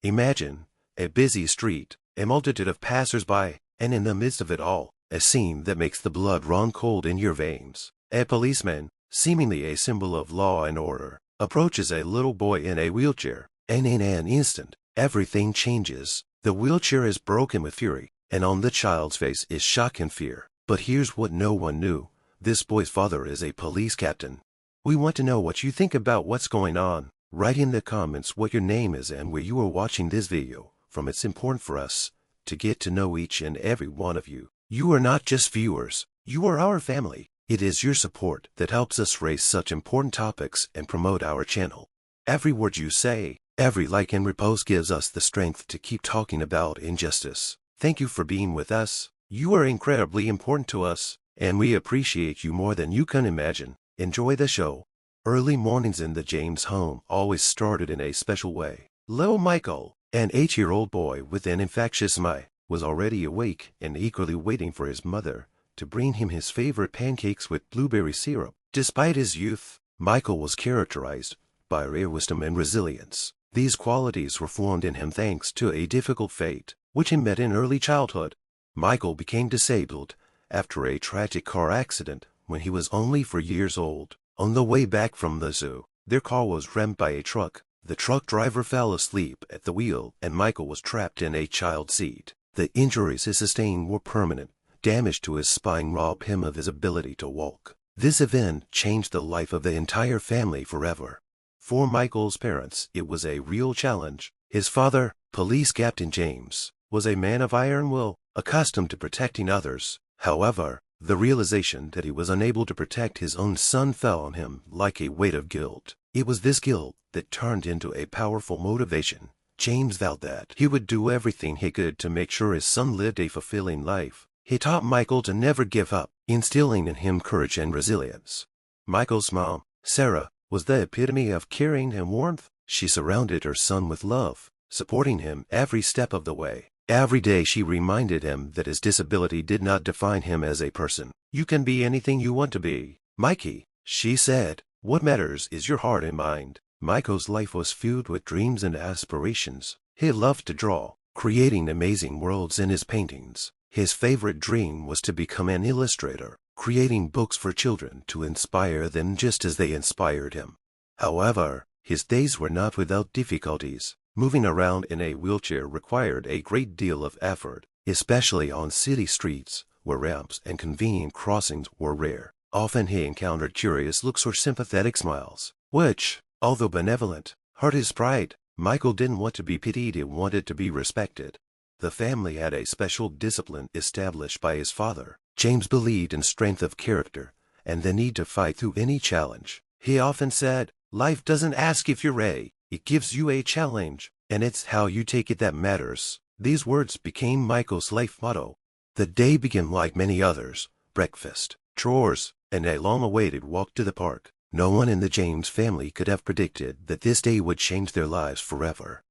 Imagine a busy street, a multitude of passers-by, and in the midst of it all, a scene that makes the blood run cold in your veins. A policeman, seemingly a symbol of law and order, approaches a little boy in a wheelchair, and in an instant, everything changes. The wheelchair is broken with fury, and on the child's face is shock and fear. But here's what no one knew. This boy's father is a police captain. We want to know what you think about what's going on. Write in the comments what your name is and where you are watching this video from. It's important for us to get to know each and every one of you. You are not just viewers, you are our family. It is your support that helps us raise such important topics and promote our channel. Every word you say, every like and repost gives us the strength to keep talking about injustice. Thank you for being with us. You are incredibly important to us, and we appreciate you more than you can imagine. Enjoy the show. Early mornings in the James home always started in a special way. Little Michael, an 8-year-old boy with an infectious smile, was already awake and eagerly waiting for his mother to bring him his favorite pancakes with blueberry syrup. Despite his youth, Michael was characterized by rare wisdom and resilience. These qualities were formed in him thanks to a difficult fate, which he met in early childhood. Michael became disabled after a tragic car accident when he was only 4 years old. On the way back from the zoo, their car was rammed by a truck. The truck driver fell asleep at the wheel, and Michael was trapped in a child seat. The injuries he sustained were permanent. Damage to his spine robbed him of his ability to walk. This event changed the life of the entire family forever. For Michael's parents, it was a real challenge. His father, Police Captain James, was a man of iron will, accustomed to protecting others. However, the realization that he was unable to protect his own son fell on him like a weight of guilt. It was this guilt that turned into a powerful motivation. James vowed that he would do everything he could to make sure his son lived a fulfilling life. He taught Michael to never give up, instilling in him courage and resilience. Michael's mom, Sarah, was the epitome of caring and warmth. She surrounded her son with love, supporting him every step of the way. Every day she reminded him that his disability did not define him as a person. You can be anything you want to be, Mikey, she said. What matters is your heart and mind. Michael's life was filled with dreams and aspirations. He loved to draw, creating amazing worlds in his paintings. His favorite dream was to become an illustrator, creating books for children to inspire them just as they inspired him. However, his days were not without difficulties. Moving around in a wheelchair required a great deal of effort, especially on city streets, where ramps and convenient crossings were rare. Often he encountered curious looks or sympathetic smiles, which, although benevolent, hurt his pride. Michael didn't want to be pitied, he wanted to be respected. The family had a special discipline established by his father. James believed in strength of character and the need to fight through any challenge. He often said, "Life doesn't ask if you're ready. It gives you a challenge, and it's how you take it that matters." These words became Michael's life motto. The day began like many others: breakfast, chores, and a long-awaited walk to the park. No one in the James family could have predicted that this day would change their lives forever.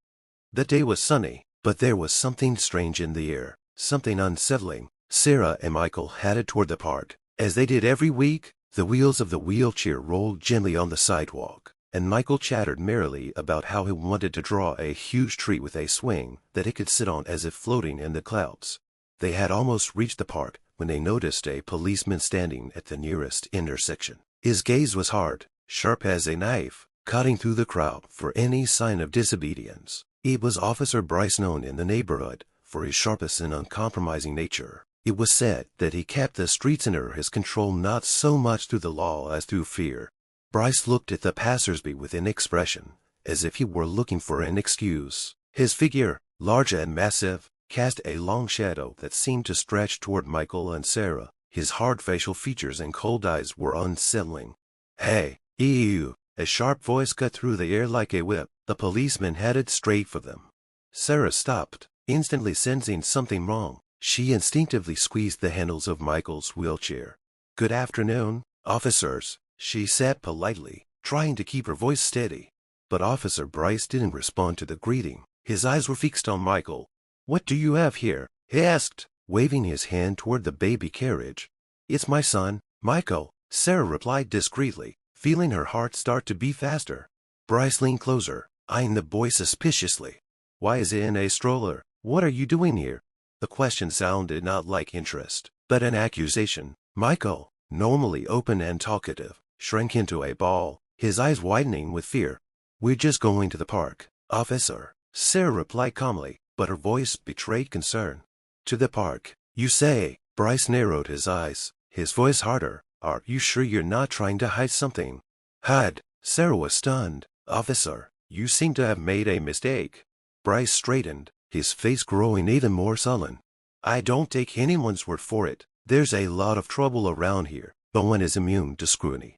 The day was sunny, but there was something strange in the air, something unsettling. Sarah and Michael headed toward the park. As they did every week, the wheels of the wheelchair rolled gently on the sidewalk, and Michael chattered merrily about how he wanted to draw a huge tree with a swing that he could sit on as if floating in the clouds. They had almost reached the park when they noticed a policeman standing at the nearest intersection. His gaze was hard, sharp as a knife, cutting through the crowd for any sign of disobedience. It was Officer Bryce, known in the neighborhood for his sharpness and uncompromising nature. It was said that he kept the streets under his control not so much through the law as through fear. Bryce looked at the passers-by with an expression, as if he were looking for an excuse. His figure, large and massive, cast a long shadow that seemed to stretch toward Michael and Sarah. His hard facial features and cold eyes were unsettling. "Hey, you!" A sharp voice cut through the air like a whip. The policeman headed straight for them. Sarah stopped, instantly sensing something wrong. She instinctively squeezed the handles of Michael's wheelchair. "Good afternoon, officers," she said politely, trying to keep her voice steady. But Officer Bryce didn't respond to the greeting. His eyes were fixed on Michael. "What do you have here?" he asked, waving his hand toward the baby carriage. "It's my son, Michael," Sarah replied discreetly, feeling her heart start to beat faster. Bryce leaned closer, eyeing the boy suspiciously. Why is it in a stroller? What are you doing here? The question sounded not like interest, but an accusation. Michael, normally open and talkative, shrank into a ball, his eyes widening with fear. We're just going to the park, officer, Sarah replied calmly, but her voice betrayed concern. To the park, you say? Bryce narrowed his eyes, his voice harder. Are you sure you're not trying to hide something? Hide? Sarah was stunned. Officer, you seem to have made a mistake. Bryce straightened, his face growing even more sullen. I don't take anyone's word for it. There's a lot of trouble around here. No one is immune to scrutiny.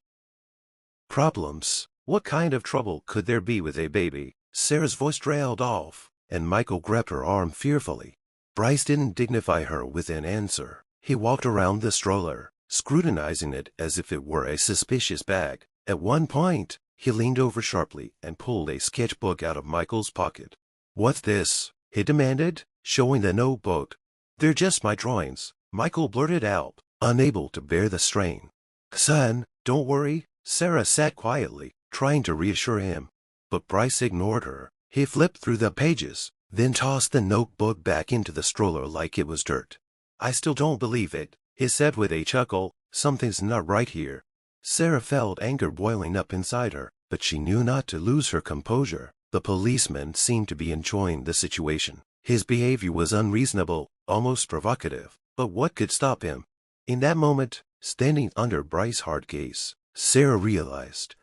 Problems? What kind of trouble could there be with a baby? Sarah's voice trailed off, and Michael grabbed her arm fearfully. Bryce didn't dignify her with an answer. He walked around the stroller, scrutinizing it as if it were a suspicious bag. At one point, he leaned over sharply and pulled a sketchbook out of Michael's pocket. What's this? He demanded, showing the notebook. They're just my drawings, Michael blurted out, unable to bear the strain. Son, don't worry. Sarah sat quietly, trying to reassure him. But Bryce ignored her. He flipped through the pages, then tossed the notebook back into the stroller like it was dirt. I still don't believe it, he said with a chuckle. Something's not right here. Sarah felt anger boiling up inside her, but she knew not to lose her composure. The policeman seemed to be enjoying the situation. His behavior was unreasonable, almost provocative, but what could stop him? In that moment, standing under Bryce's hard gaze, Sarah realized,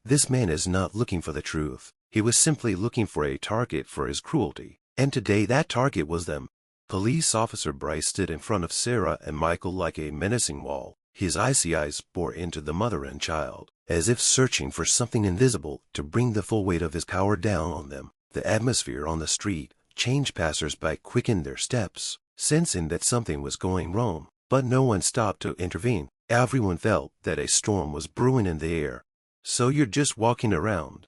this man is not looking for the truth. He was simply looking for a target for his cruelty, and today that target was them. Police Officer Bryce stood in front of Sarah and Michael like a menacing wall. His icy eyes bore into the mother and child, as if searching for something invisible to bring the full weight of his power down on them. The atmosphere on the street changed. Passers-by quickened their steps, sensing that something was going wrong, but no one stopped to intervene. Everyone felt that a storm was brewing in the air. So you're just walking around?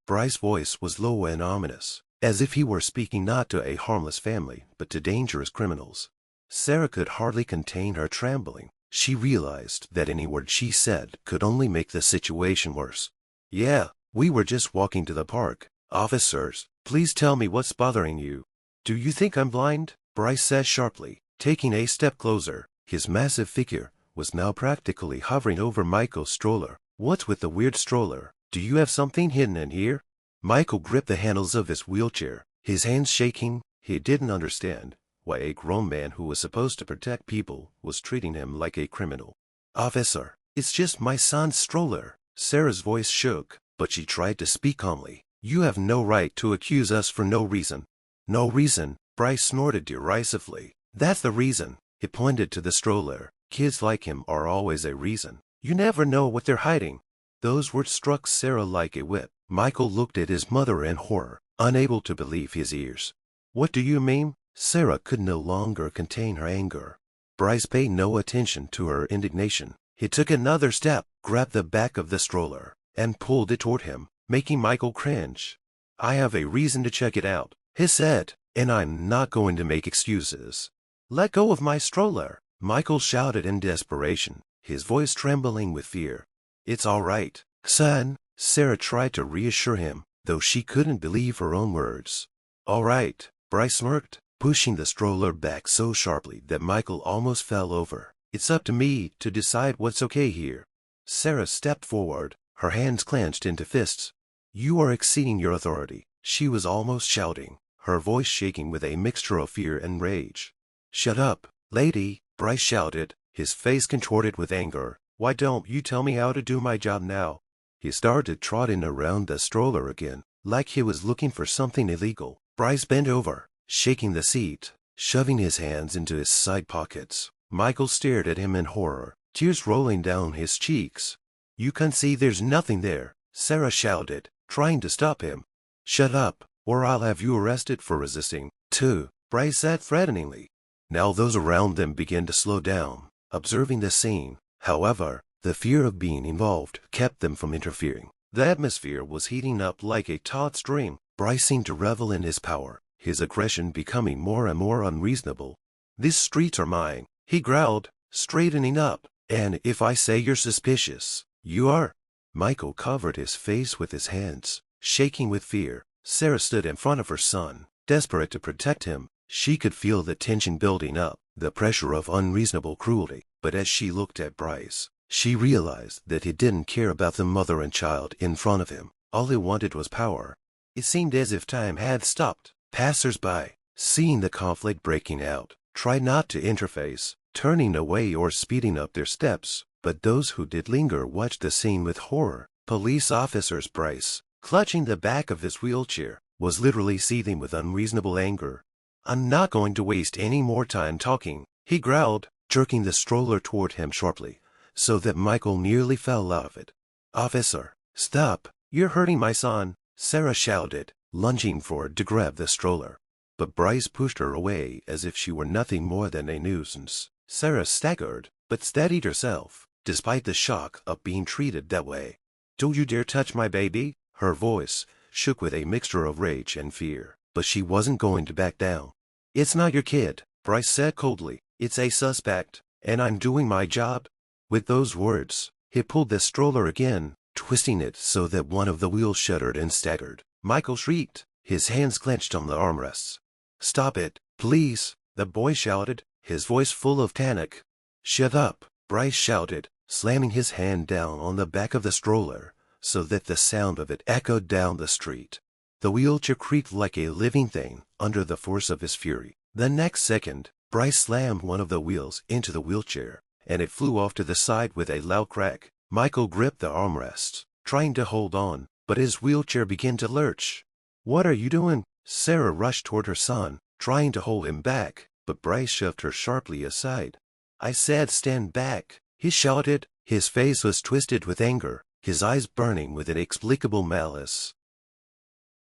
Bryce's voice was low and ominous, as if he were speaking not to a harmless family, but to dangerous criminals. Sarah could hardly contain her trembling. She realized that any word she said could only make the situation worse. Yeah, we were just walking to the park. Officers, please tell me what's bothering you. Do you think I'm blind? Bryce said sharply, taking a step closer. His massive figure was now practically hovering over Michael's stroller. What's with the weird stroller? Do you have something hidden in here? Michael gripped the handles of his wheelchair, his hands shaking. He didn't understand why a grown man who was supposed to protect people was treating him like a criminal. Officer, it's just my son's stroller. Sarah's voice shook, but she tried to speak calmly. You have no right to accuse us for no reason. No reason? Bryce snorted derisively. That's the reason. He pointed to the stroller. Kids like him are always a reason. You never know what they're hiding. Those words struck Sarah like a whip. Michael looked at his mother in horror, unable to believe his ears. What do you mean? Sarah could no longer contain her anger. Bryce paid no attention to her indignation. He took another step, grabbed the back of the stroller, and pulled it toward him, making Michael cringe. I have a reason to check it out, he said, and I'm not going to make excuses. Let go of my stroller, Michael shouted in desperation, his voice trembling with fear. It's all right, son, Sarah tried to reassure him, though she couldn't believe her own words. All right, Bryce smirked, pushing the stroller back so sharply that Michael almost fell over. It's up to me to decide what's okay here. Sarah stepped forward, her hands clenched into fists. You are exceeding your authority, she was almost shouting, her voice shaking with a mixture of fear and rage. Shut up, lady, Bryce shouted, his face contorted with anger. Why don't you tell me how to do my job now? He started trotting around the stroller again, like he was looking for something illegal. Bryce bent over, shaking the seat, shoving his hands into his side pockets. Michael stared at him in horror, tears rolling down his cheeks. You can see there's nothing there, Sarah shouted, trying to stop him. Shut up, or I'll have you arrested for resisting, too, Bryce said threateningly. Now those around them began to slow down, observing the scene. However, the fear of being involved kept them from interfering. The atmosphere was heating up like a taut stream. Bryce seemed to revel in his power, his aggression becoming more and more unreasonable. These streets are mine, he growled, straightening up. And if I say you're suspicious, you are. Michael covered his face with his hands, shaking with fear. Sarah stood in front of her son, Desperate to protect him, she could feel the tension building up, the pressure of unreasonable cruelty. But as she looked at Bryce, she realized that he didn't care about the mother and child in front of him. All he wanted was power. It seemed as if time had stopped. Passers-by, seeing the conflict breaking out, tried not to interface, turning away or speeding up their steps. But those who did linger watched the scene with horror. Police officers Bryce, clutching the back of his wheelchair, was literally seething with unreasonable anger. "I'm not going to waste any more time talking," he growled, jerking the stroller toward him sharply, so that Michael nearly fell out of it. "Officer, stop! You're hurting my son," Sarah shouted, lunging forward to grab the stroller. But Bryce pushed her away as if she were nothing more than a nuisance. Sarah staggered, but steadied herself, despite the shock of being treated that way. "Don't you dare touch my baby!" Her voice shook with a mixture of rage and fear, but she wasn't going to back down. "It's not your kid," Bryce said coldly. "It's a suspect, and I'm doing my job." With those words, he pulled the stroller again, twisting it so that one of the wheels shuddered and staggered. Michael shrieked, his hands clenched on the armrests. "Stop it, please," the boy shouted, his voice full of panic. "Shut up," Bryce shouted, slamming his hand down on the back of the stroller so that the sound of it echoed down the street. The wheelchair creaked like a living thing under the force of his fury. The next second, Bryce slammed one of the wheels into the wheelchair, and it flew off to the side with a loud crack. Michael gripped the armrests, trying to hold on, but his wheelchair began to lurch. "What are you doing?" Sarah rushed toward her son, trying to hold him back, but Bryce shoved her sharply aside. "I said stand back," he shouted. His face was twisted with anger, his eyes burning with inexplicable malice.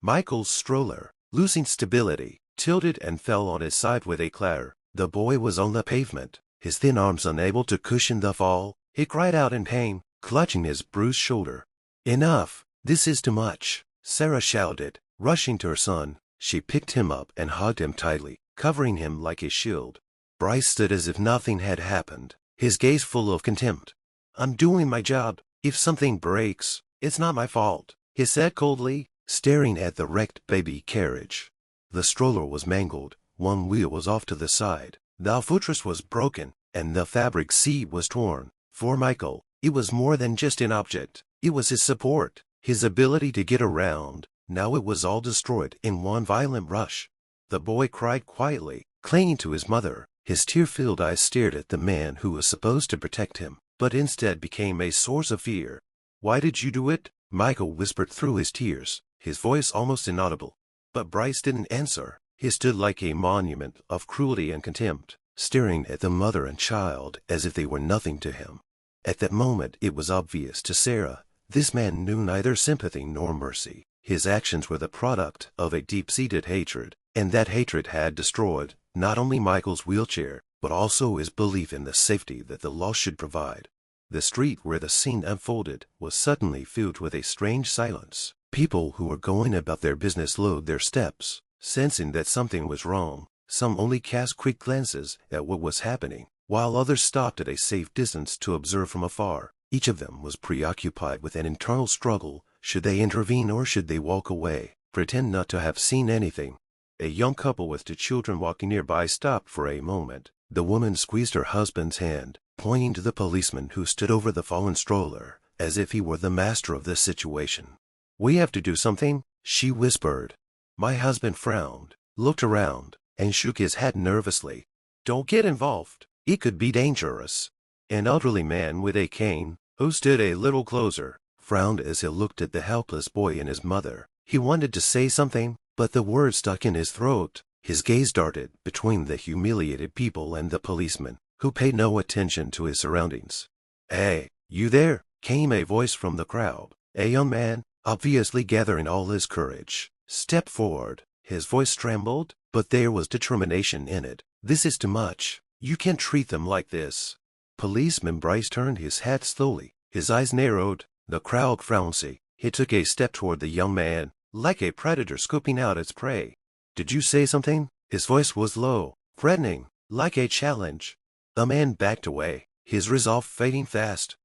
Michael's stroller, losing stability, tilted and fell on his side with a clatter. The boy was on the pavement, his thin arms unable to cushion the fall. He cried out in pain, clutching his bruised shoulder. "Enough! This is too much!" Sarah shouted, rushing to her son. She picked him up and hugged him tightly, covering him like a shield. Bryce stood as if nothing had happened, his gaze full of contempt. "I'm doing my job. If something breaks, it's not my fault," he said coldly, staring at the wrecked baby carriage. The stroller was mangled, one wheel was off to the side, the footrest was broken, and the fabric seat was torn. For Michael, it was more than just an object. It was his support, his ability to get around. Now it was all destroyed in one violent rush. The boy cried quietly, clinging to his mother. His tear-filled eyes stared at the man who was supposed to protect him, but instead became a source of fear. "Why did you do it?" Michael whispered through his tears, his voice almost inaudible. But Bryce didn't answer. He stood like a monument of cruelty and contempt, staring at the mother and child as if they were nothing to him. At that moment it was obvious to Sarah, this man knew neither sympathy nor mercy. His actions were the product of a deep-seated hatred, and that hatred had destroyed not only Michael's wheelchair, but also his belief in the safety that the law should provide. The street where the scene unfolded was suddenly filled with a strange silence. People who were going about their business slowed their steps, sensing that something was wrong. Some only cast quick glances at what was happening, while others stopped at a safe distance to observe from afar. Each of them was preoccupied with an internal struggle. Should they intervene or should they walk away, pretend not to have seen anything? A young couple with two children walking nearby stopped for a moment. The woman squeezed her husband's hand, pointing to the policeman who stood over the fallen stroller, as if he were the master of the situation. "We have to do something," she whispered. My husband frowned, looked around, and shook his head nervously. "Don't get involved. It could be dangerous." An elderly man with a cane, who stood a little closer, frowned as he looked at the helpless boy and his mother. He wanted to say something, but the words stuck in his throat. His gaze darted between the humiliated people and the policeman, who paid no attention to his surroundings. "Hey, you there?" came a voice from the crowd. A young man, obviously gathering all his courage, stepped forward. His voice trembled, but there was determination in it. "This is too much. You can't treat them like this." Policeman Bryce turned his head slowly. His eyes narrowed. The crowd frowned. He took a step toward the young man, like a predator scooping out its prey. "Did you say something?" His voice was low, threatening, like a challenge. The man backed away, his resolve fading fast.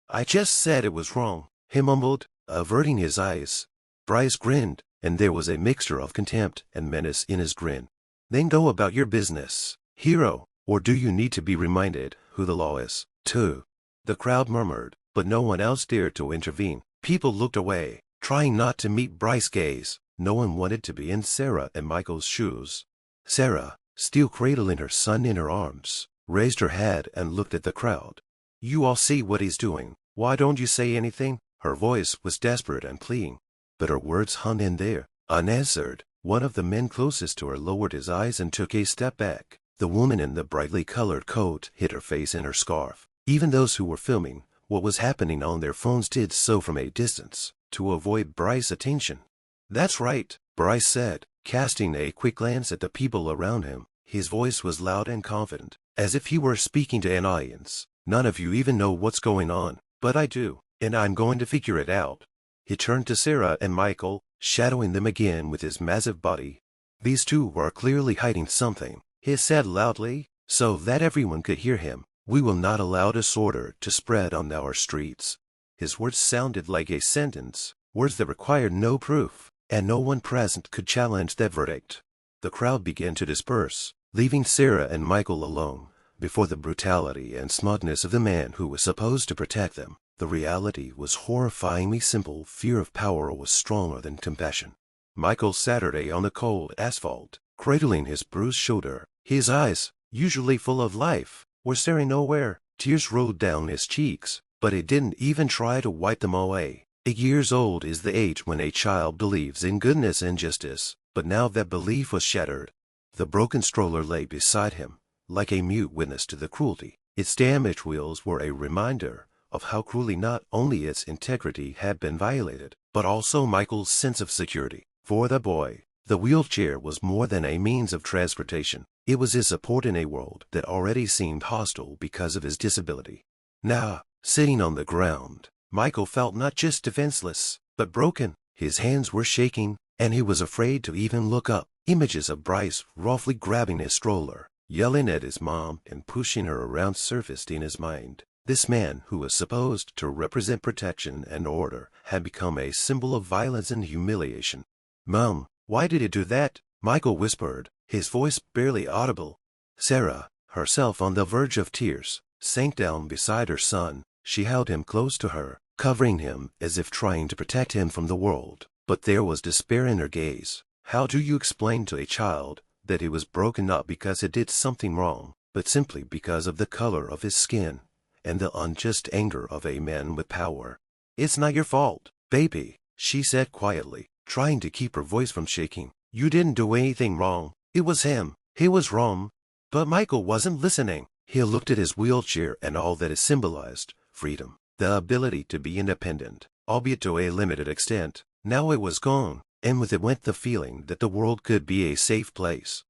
"I just said it was wrong," he mumbled, averting his eyes. Bryce grinned. and there was a mixture of contempt and menace in his grin. "Then go about your business, hero, or do you need to be reminded who the law is, too?" The crowd murmured, but no one else dared to intervene. People looked away, trying not to meet Bryce's gaze. No one wanted to be in Sarah and Michael's shoes. Sarah, still cradling her son in her arms, raised her head and looked at the crowd. "You all see what he's doing. Why don't you say anything?" Her voice was desperate and pleading, but her words hung in there, unanswered. One of the men closest to her lowered his eyes and took a step back. The woman in the brightly colored coat hid her face in her scarf. Even those who were filming what was happening on their phones did so from a distance, to avoid Bryce's attention. "That's right," Bryce said, casting a quick glance at the people around him. His voice was loud and confident, as if he were speaking to an audience. "None of you even know what's going on, but I do, and I'm going to figure it out." He turned to Sarah and Michael, shadowing them again with his massive body. "These two were clearly hiding something," he said loudly, so that everyone could hear him. "We will not allow disorder to spread on our streets." His words sounded like a sentence, words that required no proof, and no one present could challenge that verdict. The crowd began to disperse, leaving Sarah and Michael alone before the brutality and smugness of the man who was supposed to protect them. The reality was horrifyingly simple. Fear of power was stronger than compassion. Michael sat on the cold asphalt, cradling his bruised shoulder. His eyes, usually full of life, were staring nowhere. Tears rolled down his cheeks, but he didn't even try to wipe them away. 8 years old is the age when a child believes in goodness and justice, but now that belief was shattered. The broken stroller lay beside him, like a mute witness to the cruelty. Its damaged wheels were a reminder of how cruelly not only its integrity had been violated, but also Michael's sense of security. For the boy, the wheelchair was more than a means of transportation. It was his support in a world that already seemed hostile because of his disability. Now, sitting on the ground, Michael felt not just defenseless, but broken. His hands were shaking, and he was afraid to even look up. Images of Bryce roughly grabbing his stroller, yelling at his mom, and pushing her around surfaced in his mind. This man, who was supposed to represent protection and order, had become a symbol of violence and humiliation. "Mom, why did he do that?" Michael whispered, his voice barely audible. Sarah, herself on the verge of tears, sank down beside her son. She held him close to her, covering him as if trying to protect him from the world. But there was despair in her gaze. How do you explain to a child that he was broken not because he did something wrong, but simply because of the color of his skin and the unjust anger of a man with power? "It's not your fault, baby," she said quietly, trying to keep her voice from shaking. "You didn't do anything wrong. It was him. He was wrong." But Michael wasn't listening. He looked at his wheelchair and all that it symbolized: freedom, the ability to be independent, albeit to a limited extent. Now it was gone, and with it went the feeling that the world could be a safe place.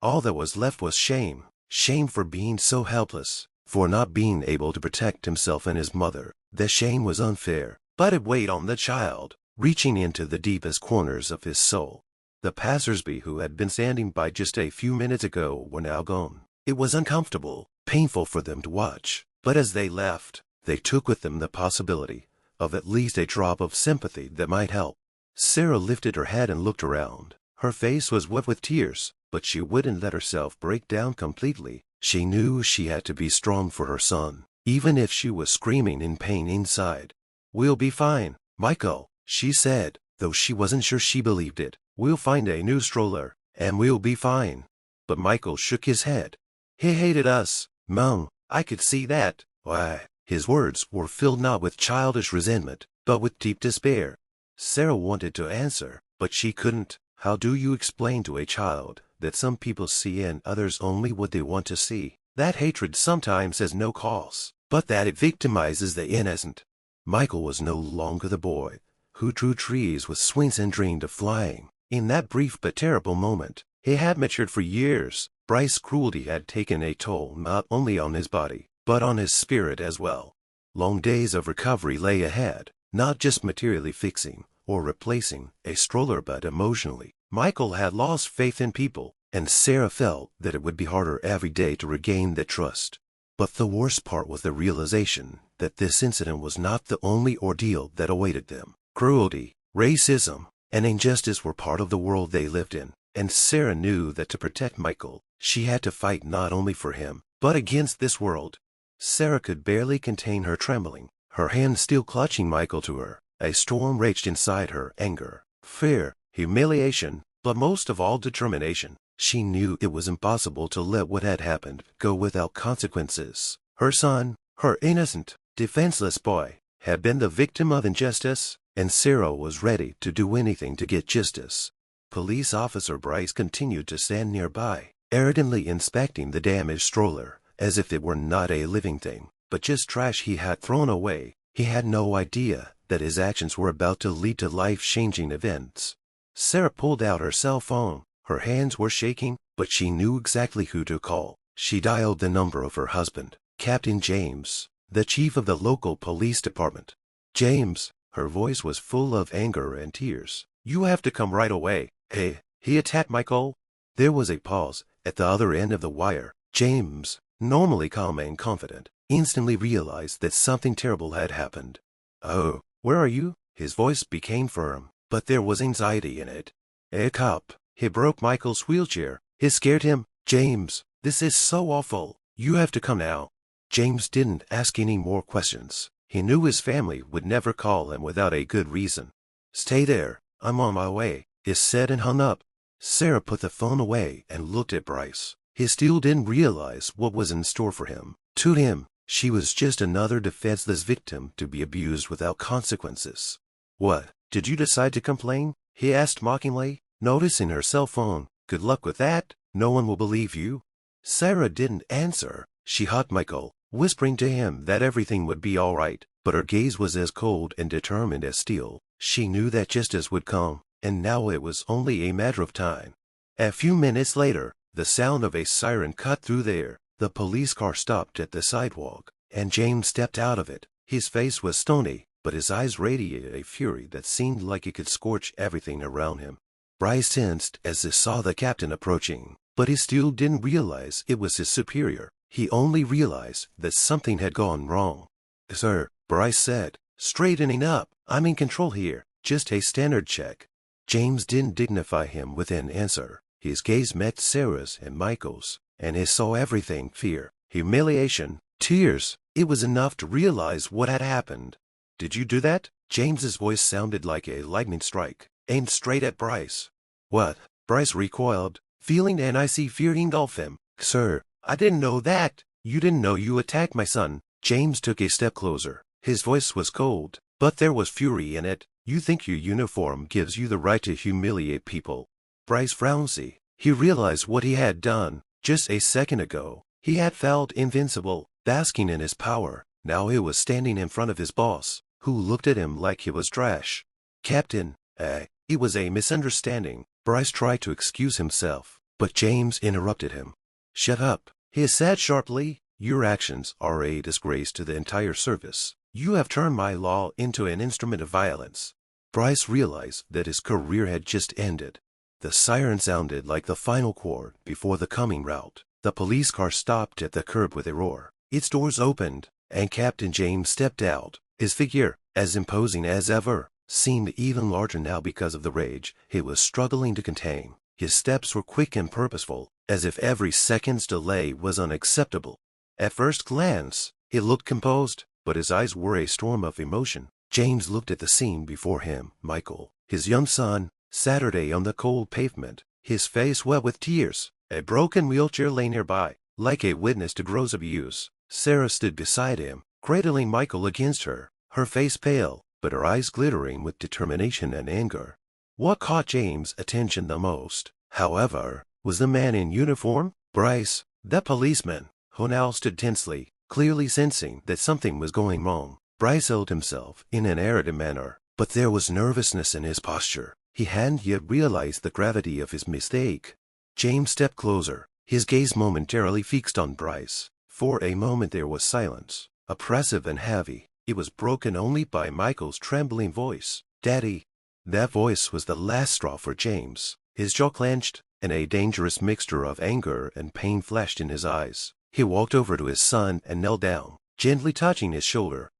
All that was left was shame. Shame for being so helpless, for not being able to protect himself and his mother. The shame was unfair, but it weighed on the child, reaching into the deepest corners of his soul. The passersby who had been standing by just a few minutes ago were now gone. It was uncomfortable, painful for them to watch, but as they left, they took with them the possibility of at least a drop of sympathy that might help. Sarah lifted her head and looked around. Her face was wet with tears, but she wouldn't let herself break down completely. She knew she had to be strong for her son, even if she was screaming in pain inside. "We'll be fine, Michael," she said, though she wasn't sure she believed it. "We'll find a new stroller, and we'll be fine." But Michael shook his head. "He hated us, Mom. I could see that." "Why?" His words were filled not with childish resentment, but with deep despair. Sarah wanted to answer, but she couldn't. How do you explain to a child that some people see in others only what they want to see? That hatred sometimes has no cause, but that it victimizes the innocent. Michael was no longer the boy who drew trees with swings and dreamed of flying. In that brief but terrible moment, he had matured for years. Bryce's cruelty had taken a toll not only on his body, but on his spirit as well. Long days of recovery lay ahead, not just materially fixing or replacing a stroller but emotionally. Michael had lost faith in people, and Sarah felt that it would be harder every day to regain that trust. But the worst part was the realization that this incident was not the only ordeal that awaited them. Cruelty, Racism and injustice were part of the world they lived in, and Sarah knew that to protect Michael, she had to fight not only for him, but against this world. Sarah could barely contain her trembling, her hand still clutching Michael to her. A storm raged inside her: anger, fear, humiliation, but most of all determination. She knew it was impossible to let what had happened go without consequences. Her son, her innocent, defenseless boy, had been the victim of injustice, and Sarah was ready to do anything to get justice. Police Officer Bryce continued to stand nearby, arrogantly inspecting the damaged stroller, as if it were not a living thing, but just trash he had thrown away. He had no idea that his actions were about to lead to life-changing events. Sarah pulled out her cell phone. Her hands were shaking, but she knew exactly who to call. She dialed the number of her husband, Captain James, the chief of the local police department. James, her voice was full of anger and tears. You have to come right away. Hey, he attacked Michael. There was a pause at the other end of the wire. James, normally calm and confident, instantly realized that something terrible had happened. Oh, where are you? His voice became firm, but there was anxiety in it. A cop. He broke Michael's wheelchair. He scared him. James, this is so awful. You have to come now. James didn't ask any more questions. He knew his family would never call him without a good reason. Stay there. I'm on my way, he said and hung up. Sarah put the phone away and looked at Bryce. He still didn't realize what was in store for him. To him, she was just another defenseless victim to be abused without consequences. What, did you decide to complain? He asked mockingly, noticing her cell phone. Good luck with that. No one will believe you. Sarah didn't answer. She hugged Michael, whispering to him that everything would be all right, but her gaze was as cold and determined as steel. She knew that justice would come, and now it was only a matter of time. A few minutes later, the sound of a siren cut through the air. The police car stopped at the sidewalk, and James stepped out of it. His face was stony, but his eyes radiated a fury that seemed like it could scorch everything around him. Bryce tensed as he saw the captain approaching, but he still didn't realize it was his superior. He only realized that something had gone wrong. Sir, Bryce said, straightening up, I'm in control here. Just a standard check. James didn't dignify him with an answer. His gaze met Sarah's and Michael's, and he saw everything: fear, humiliation, tears. It was enough to realize what had happened. Did you do that? James's voice sounded like a lightning strike, aimed straight at Bryce. What? Bryce recoiled, feeling an icy fear engulf him. Sir, I didn't know that. You didn't know you attacked my son. James took a step closer. His voice was cold, but there was fury in it. You think your uniform gives you the right to humiliate people? Bryce frowned. He realized what he had done. Just a second ago, he had felt invincible, basking in his power. Now he was standing in front of his boss, who looked at him like he was trash. Captain, it was a misunderstanding. Bryce tried to excuse himself, but James interrupted him. Shut up, he said sharply. Your actions are a disgrace to the entire service. You have turned my law into an instrument of violence. Bryce realized that his career had just ended. The siren sounded like the final chord before the coming rout. The police car stopped at the curb with a roar. Its doors opened, and Captain James stepped out. His figure, as imposing as ever, seemed even larger now because of the rage he was struggling to contain. His steps were quick and purposeful, as if every second's delay was unacceptable. At first glance, he looked composed, but his eyes were a storm of emotion. James looked at the scene before him. Michael, his young son, Saturday on the cold pavement, his face wet with tears. A broken wheelchair lay nearby, like a witness to gross abuse. Sarah stood beside him, cradling Michael against her, her face pale, but her eyes glittering with determination and anger. What caught James' attention the most, however, was the man in uniform, Bryce, the policeman, who now stood tensely, clearly sensing that something was going wrong. Bryce held himself in an arrogant manner, but there was nervousness in his posture. He hadn't yet realized the gravity of his mistake. James stepped closer, his gaze momentarily fixed on Bryce. For a moment there was silence, oppressive and heavy. It was broken only by Michael's trembling voice. Daddy. That voice was the last straw for James. His jaw clenched, and a dangerous mixture of anger and pain flashed in his eyes. He walked over to his son and knelt down, gently touching his shoulder.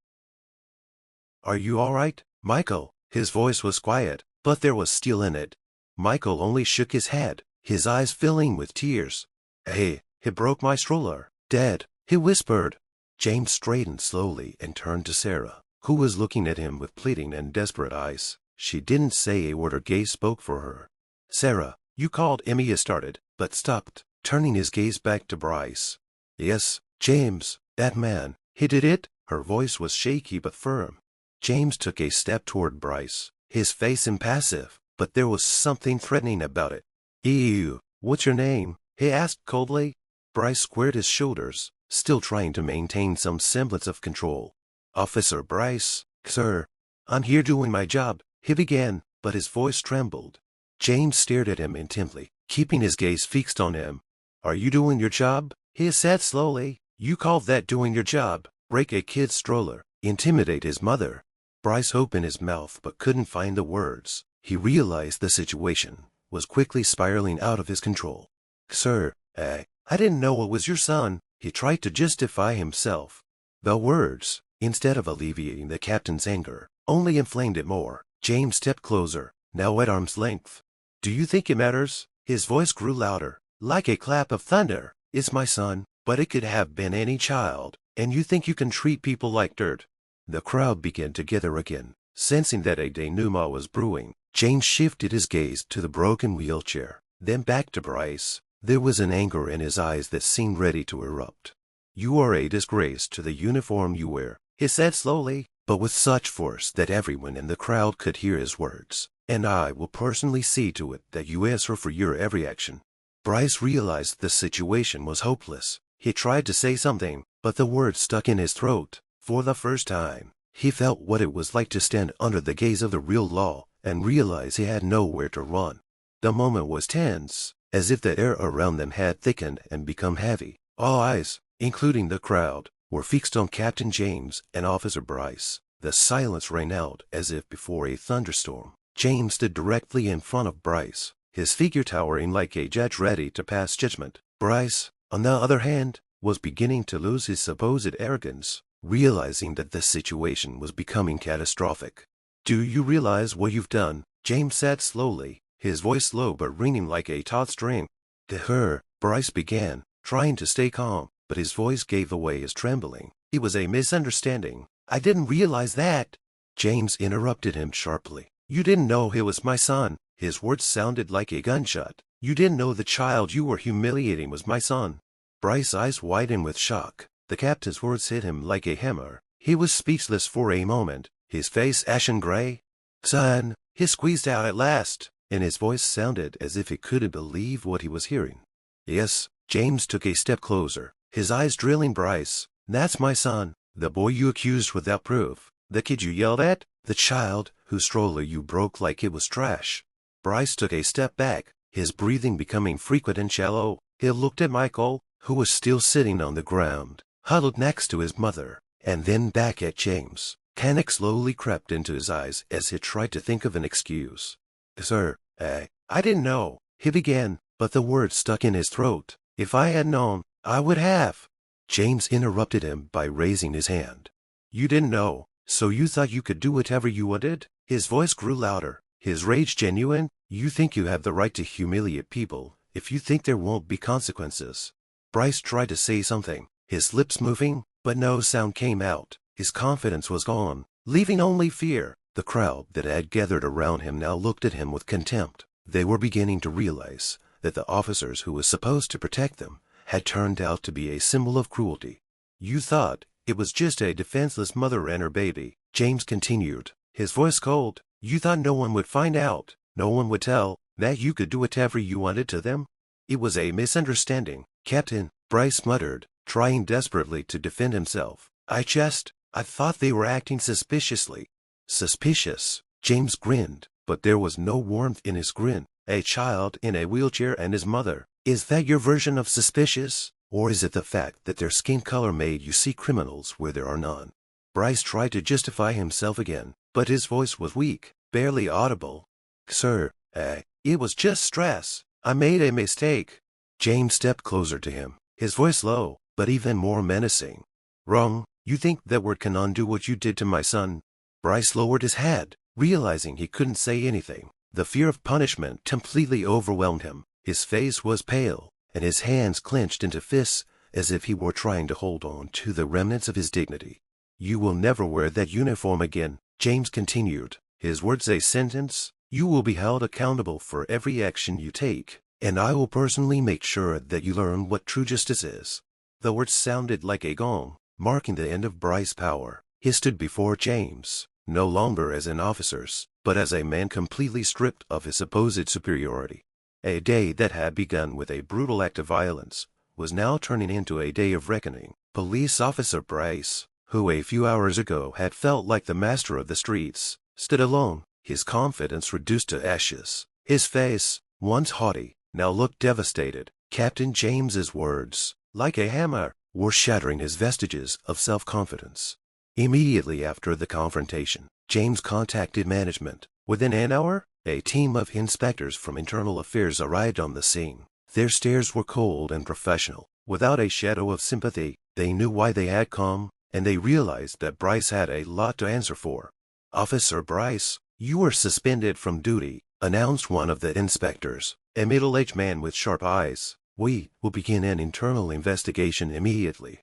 Are you all right, Michael? His voice was quiet, but there was steel in it. Michael only shook his head, his eyes filling with tears. Hey, he broke my stroller. Dad, he whispered. James straightened slowly and turned to Sarah, who was looking at him with pleading and desperate eyes. She didn't say a word. Her gaze spoke for her. Sarah, you called Emmy, he started, but stopped, turning his gaze back to Bryce. Yes, James, that man, he did it. Her voice was shaky but firm. James took a step toward Bryce, his face impassive, but there was something threatening about it. Ew, what's your name? He asked coldly. Bryce squared his shoulders, still trying to maintain some semblance of control. Officer Bryce, sir. I'm here doing my job, he began, but his voice trembled. James stared at him intently, keeping his gaze fixed on him. Are you doing your job? He said slowly. You call that doing your job? Break a kid's stroller, intimidate his mother. Bryce opened his mouth but couldn't find the words. He realized the situation was quickly spiraling out of his control. Sir, I didn't know it was your son. He tried to justify himself. The words, instead of alleviating the captain's anger, only inflamed it more. James stepped closer, now at arm's length. Do you think it matters? His voice grew louder, like a clap of thunder. It's my son, but it could have been any child, and you think you can treat people like dirt? The crowd began to gather again, sensing that a denouement was brewing. James shifted his gaze to the broken wheelchair, then back to Bryce. There was an anger in his eyes that seemed ready to erupt. You are a disgrace to the uniform you wear, he said slowly, but with such force that everyone in the crowd could hear his words. And I will personally see to it that you answer for your every action. Bryce realized the situation was hopeless. He tried to say something, but the words stuck in his throat. For the first time, he felt what it was like to stand under the gaze of the real law and realize he had nowhere to run. The moment was tense, as if the air around them had thickened and become heavy. All eyes, including the crowd, were fixed on Captain James and Officer Bryce. The silence rang out as if before a thunderstorm. James stood directly in front of Bryce, his figure towering like a judge ready to pass judgment. Bryce, on the other hand, was beginning to lose his supposed arrogance, realizing that the situation was becoming catastrophic. Do you realize what you've done? James said slowly, his voice low but ringing like a taut string. To her, Bryce began, trying to stay calm, but his voice gave away his trembling. It was a misunderstanding. I didn't realize that. James interrupted him sharply. You didn't know he was my son. His words sounded like a gunshot. You didn't know the child you were humiliating was my son. Bryce's eyes widened with shock. The captain's words hit him like a hammer. He was speechless for a moment, his face ashen gray. Son, he squeezed out at last, and his voice sounded as if he couldn't believe what he was hearing. Yes, James took a step closer, his eyes drilling Bryce. That's my son, the boy you accused without proof, the kid you yelled at, the child whose stroller you broke like it was trash. Bryce took a step back, his breathing becoming frequent and shallow. He looked at Michael, who was still sitting on the ground, huddled next to his mother, and then back at James. Panic slowly crept into his eyes as he tried to think of an excuse. Sir, I didn't know, he began, but the words stuck in his throat. If I had known, I would have. James interrupted him by raising his hand. You didn't know, so you thought you could do whatever you wanted? His voice grew louder, his rage genuine. You think you have the right to humiliate people if you think there won't be consequences. Bryce tried to say something, his lips moving, but no sound came out. His confidence was gone, leaving only fear. The crowd that had gathered around him now looked at him with contempt. They were beginning to realize that the officers who were supposed to protect them had turned out to be a symbol of cruelty. You thought it was just a defenseless mother and her baby, James continued, his voice cold. You thought no one would find out, no one would tell, that you could do whatever you wanted to them? It was a misunderstanding, Captain, Bryce muttered, trying desperately to defend himself. I thought they were acting suspiciously. Suspicious? James grinned, but there was no warmth in his grin. A child in a wheelchair and his mother. Is that your version of suspicious? Or is it the fact that their skin color made you see criminals where there are none? Bryce tried to justify himself again, but his voice was weak, barely audible. Sir, it was just stress. I made a mistake. James stepped closer to him, his voice low, but even more menacing. Wrong? You think that word can undo what you did to my son? Bryce lowered his head, Realizing he couldn't say anything, the fear of punishment completely overwhelmed him. His face was pale, and his hands clenched into fists as if he were trying to hold on to the remnants of his dignity. "You will never wear that uniform again," James continued, his words a sentence. "You will be held accountable for every action you take, and I will personally make sure that you learn what true justice is." The words sounded like a gong, marking the end of Bryce's power. He stood before James, no longer as an officer, but as a man completely stripped of his supposed superiority. A day that had begun with a brutal act of violence was now turning into a day of reckoning. Police Officer Bryce, who a few hours ago had felt like the master of the streets, stood alone, his confidence reduced to ashes. His face, once haughty, now looked devastated. Captain James's words, like a hammer, were shattering his vestiges of self-confidence. Immediately after the confrontation, James contacted management. Within an hour, a team of inspectors from Internal Affairs arrived on the scene. Their stares were cold and professional. Without a shadow of sympathy, they knew why they had come, and they realized that Bryce had a lot to answer for. "Officer Bryce, you are suspended from duty," announced one of the inspectors, a middle-aged man with sharp eyes. "We will begin an internal investigation immediately."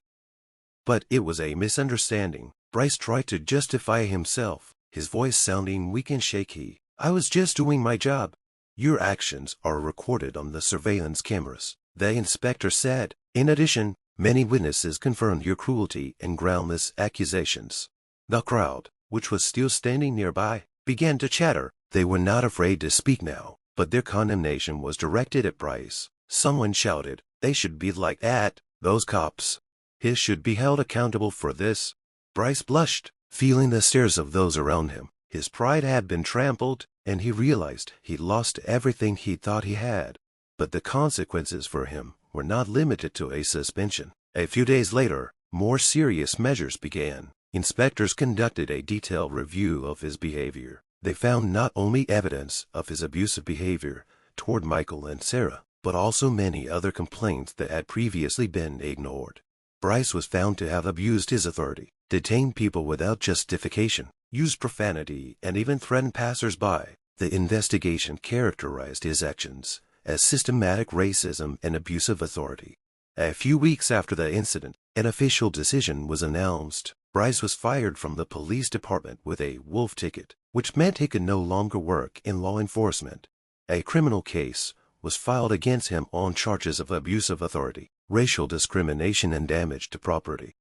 But it was a misunderstanding. Bryce tried to justify himself, his voice sounding weak and shaky. "I was just doing my job." "Your actions are recorded on the surveillance cameras," the inspector said. "In addition, many witnesses confirmed your cruelty and groundless accusations." The crowd, which was still standing nearby, began to chatter. They were not afraid to speak now, but their condemnation was directed at Bryce. Someone shouted, "They should be like that, those cops. He should be held accountable for this." Bryce blushed, feeling the stares of those around him. His pride had been trampled, and he realized he'd lost everything he thought he had. But the consequences for him were not limited to a suspension. A few days later, more serious measures began. Inspectors conducted a detailed review of his behavior. They found not only evidence of his abusive behavior toward Michael and Sarah, but also many other complaints that had previously been ignored. Bryce was found to have abused his authority, detained people without justification, used profanity, and even threatened passers-by. The investigation characterized his actions as systematic racism and abuse of authority. A few weeks after the incident, an official decision was announced. Bryce was fired from the police department with a wolf ticket, which meant he could no longer work in law enforcement. A criminal case was filed against him on charges of abuse of authority, racial discrimination, and damage to property.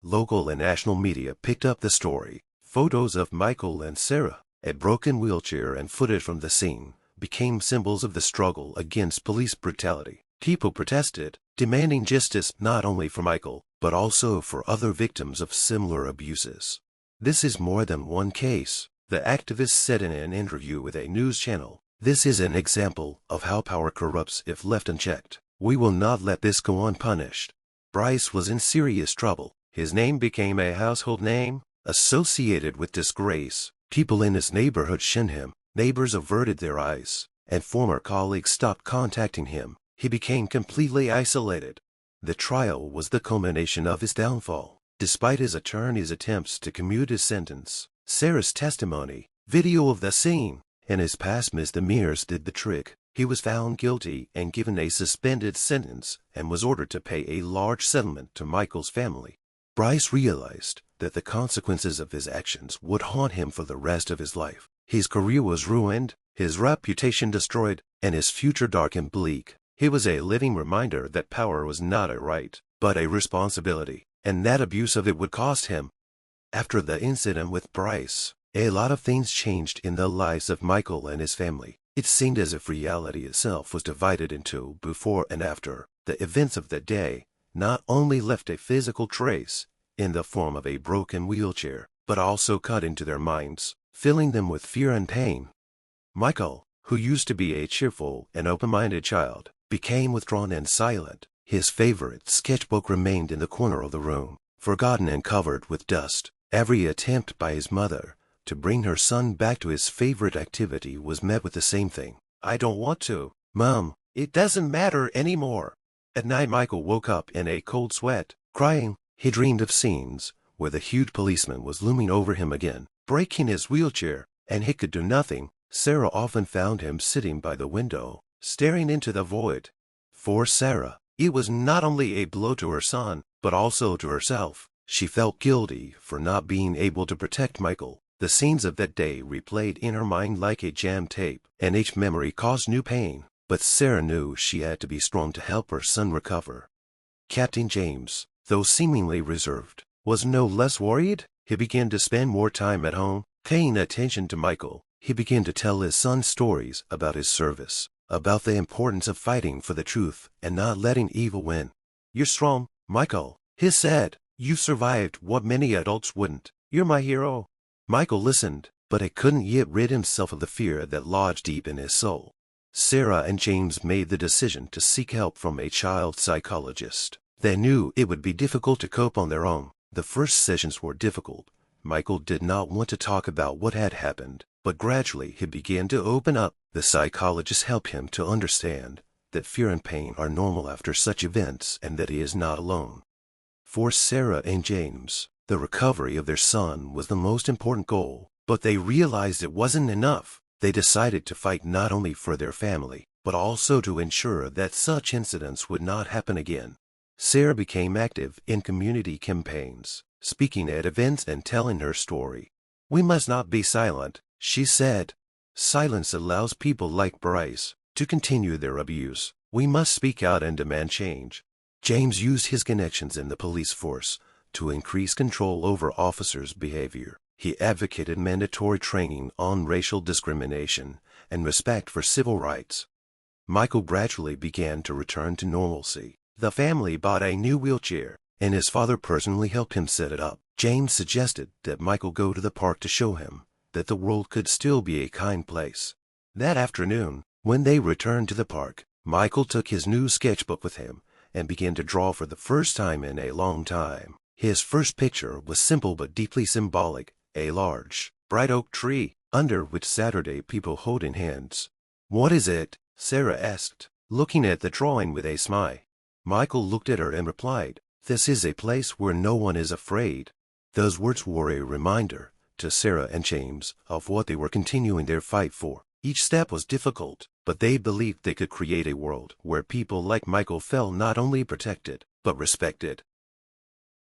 Local and national media picked up the story. Photos of Michael and Sarah, a broken wheelchair, and footage from the scene became symbols of the struggle against police brutality. People protested, demanding justice not only for Michael, but also for other victims of similar abuses. "This is more than one case," the activist said in an interview with a news channel. "This is an example of how power corrupts if left unchecked. We will not let this go unpunished." Bryce was in serious trouble. His name became a household name, associated with disgrace. People in his neighborhood shunned him, neighbors averted their eyes, and former colleagues stopped contacting him. He became completely isolated. The trial was the culmination of his downfall. Despite his attorney's attempts to commute his sentence, Sarah's testimony, video of the scene, and his past misdemeanors did the trick. He was found guilty and given a suspended sentence and was ordered to pay a large settlement to Michael's family. Bryce realized that the consequences of his actions would haunt him for the rest of his life. His career was ruined, his reputation destroyed, and his future dark and bleak. He was a living reminder that power was not a right, but a responsibility, and that abuse of it would cost him. After the incident with Bryce, a lot of things changed in the lives of Michael and his family. It seemed as if reality itself was divided into before and after. The events of the day not only left a physical trace in the form of a broken wheelchair, but also cut into their minds, filling them with fear and pain. Michael, who used to be a cheerful and open-minded child, became withdrawn and silent. His favorite sketchbook remained in the corner of the room, forgotten and covered with dust. Every attempt by his mother to bring her son back to his favorite activity was met with the same thing. "I don't want to, Mom. It doesn't matter anymore." At night, Michael woke up in a cold sweat, crying. He dreamed of scenes where the huge policeman was looming over him again, breaking his wheelchair, and he could do nothing, Sarah often found him sitting by the window, staring into the void. For Sarah, it was not only a blow to her son, but also to herself. She felt guilty for not being able to protect Michael. The scenes of that day replayed in her mind like a jammed tape, and each memory caused new pain. But Sarah knew she had to be strong to help her son recover. Captain James, though seemingly reserved, was no less worried. He began to spend more time at home, paying attention to Michael. He began to tell his son stories about his service, about the importance of fighting for the truth and not letting evil win. "You're strong, Michael," he said. "You survived what many adults wouldn't. You're my hero." Michael listened, but he couldn't yet rid himself of the fear that lodged deep in his soul. Sarah and James made the decision to seek help from a child psychologist. They knew it would be difficult to cope on their own. The first sessions were difficult. Michael did not want to talk about what had happened, but gradually he began to open up. The psychologist helped him to understand that fear and pain are normal after such events and that he is not alone. For Sarah and James, the recovery of their son was the most important goal, but they realized it wasn't enough. They decided to fight not only for their family, but also to ensure that such incidents would not happen again. Sarah became active in community campaigns, speaking at events and telling her story. "We must not be silent," she said. "Silence allows people like Bryce to continue their abuse. We must speak out and demand change." James used his connections in the police force to increase control over officers' behavior. He advocated mandatory training on racial discrimination and respect for civil rights. Michael gradually began to return to normalcy. The family bought a new wheelchair, and his father personally helped him set it up. James suggested that Michael go to the park to show him that the world could still be a kind place. That afternoon, when they returned to the park, Michael took his new sketchbook with him and began to draw for the first time in a long time. His first picture was simple but deeply symbolic: a large, bright oak tree, under which Saturday people holding hands. "What is it?" Sarah asked, looking at the drawing with a smile. Michael looked at her and replied, "This is a place where no one is afraid." Those words were a reminder to Sarah and James of what they were continuing their fight for. Each step was difficult, but they believed they could create a world where people like Michael felt not only protected, but respected.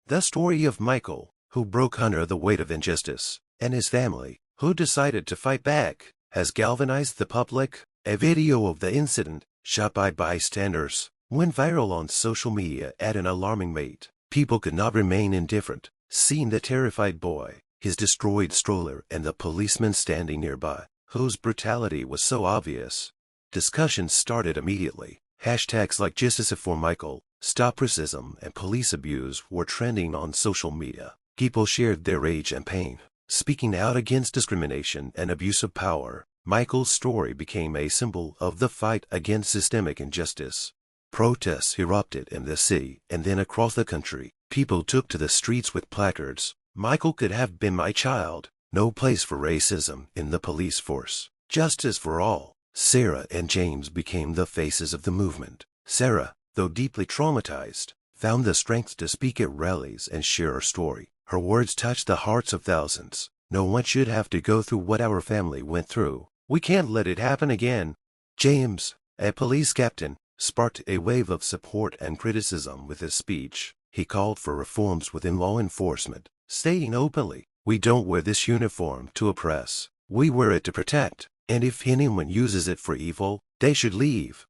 The story of Michael, who broke under the weight of injustice, and his family, who decided to fight back, has galvanized the public. A video of the incident, shot by bystanders, went viral on social media at an alarming rate. People could not remain indifferent, seeing the terrified boy, his destroyed stroller, and the policeman standing nearby, whose brutality was so obvious. Discussions started immediately. Hashtags like "Justice for Michael," "Stop Racism," and "Police Abuse" were trending on social media. People shared their rage and pain, speaking out against discrimination and abuse of power. Michael's story became a symbol of the fight against systemic injustice. Protests erupted in the city and then across the country. People took to the streets with placards: "Michael could have been my child. No place for racism in the police force. Justice for all." Sarah and James became the faces of the movement. Sarah, though deeply traumatized, found the strength to speak at rallies and share her story. Her words touched the hearts of thousands. "No one should have to go through what our family went through. We can't let it happen again." James, a police captain, sparked a wave of support and criticism with his speech. He called for reforms within law enforcement, stating openly, "We don't wear this uniform to oppress. We wear it to protect, and if anyone uses it for evil, they should leave."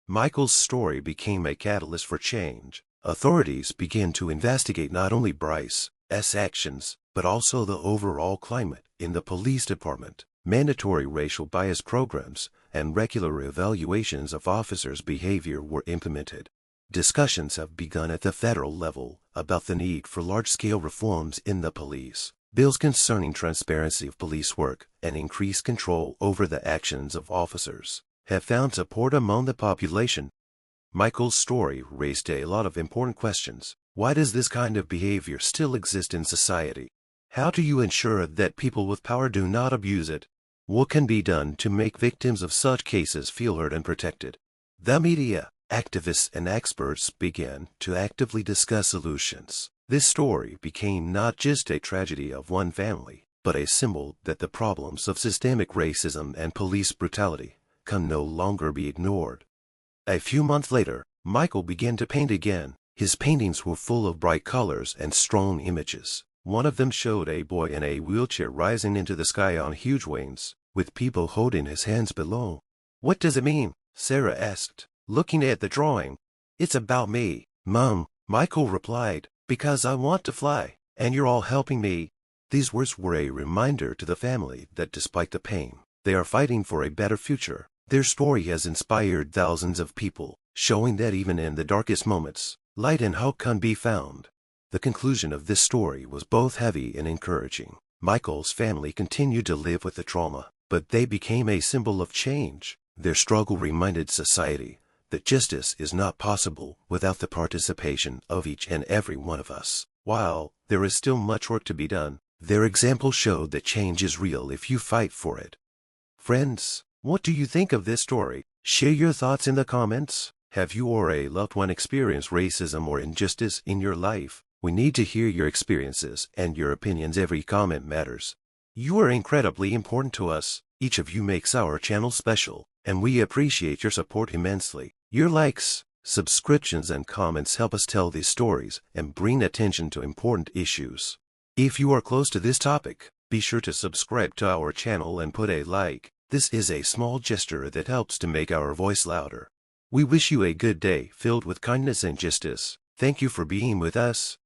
Michael's story became a catalyst for change. Authorities began to investigate not only Bryce's actions, but also the overall climate in the police department. Mandatory racial bias programs and regular evaluations of officers' behavior were implemented. Discussions have begun at the federal level about the need for large-scale reforms in the police. Bills concerning transparency of police work and increased control over the actions of officers have found support among the population. Michael's story raised a lot of important questions. Why does this kind of behavior still exist in society? How do you ensure that people with power do not abuse it? What can be done to make victims of such cases feel heard and protected? The media, activists, and experts began to actively discuss solutions. This story became not just a tragedy of one family, but a symbol that the problems of systemic racism and police brutality can no longer be ignored. A few months later, Michael began to paint again. His paintings were full of bright colors and strong images. One of them showed a boy in a wheelchair rising into the sky on huge wings, with people holding his hands below. "What does it mean?" Sarah asked, looking at the drawing. "It's about me, Mom," Michael replied, "because I want to fly, and you're all helping me." These words were a reminder to the family that despite the pain, they are fighting for a better future. Their story has inspired thousands of people, showing that even in the darkest moments, light and hope can be found. The conclusion of this story was both heavy and encouraging. Michael's family continued to live with the trauma, but they became a symbol of change. Their struggle reminded society that justice is not possible without the participation of each and every one of us. While there is still much work to be done, their example showed that change is real if you fight for it. Friends, what do you think of this story? Share your thoughts in the comments. Have you or a loved one experienced racism or injustice in your life? We need to hear your experiences and your opinions. Every comment matters. You are incredibly important to us. Each of you makes our channel special, and we appreciate your support immensely. Your likes, subscriptions, and comments help us tell these stories and bring attention to important issues. If you are close to this topic, be sure to subscribe to our channel and put a like. This is a small gesture that helps to make our voice louder. We wish you a good day filled with kindness and justice. Thank you for being with us.